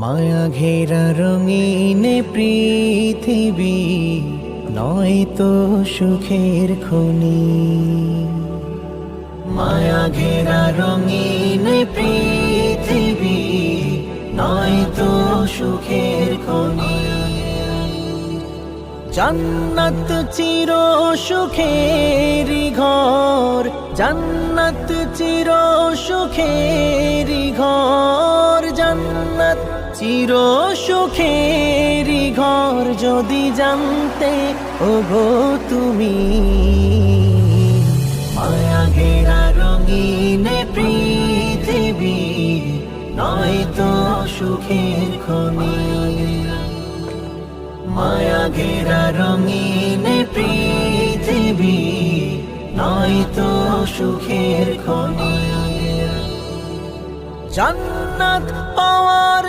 মায়া ঘেরা রঙিন পৃথিবী নয়তো সুখের খনি। মায়া ঘেরা রঙিন পৃথিবী নয়তো সুখের খনি। জান্নাত চির সুখেরি ঘর, জান্নাত চির সুখেরি ঘর, জান্নাত চির সুখেরি ঘর। যদি জানতে ওগো তুমি, মায়া ঘেরা রঙিন পৃথিবী নয়তো সুখের খনি। মায়া ঘেরা রঙিন পৃথিবী নয়তো সুখের খনি। জান্নাত পাওয়ার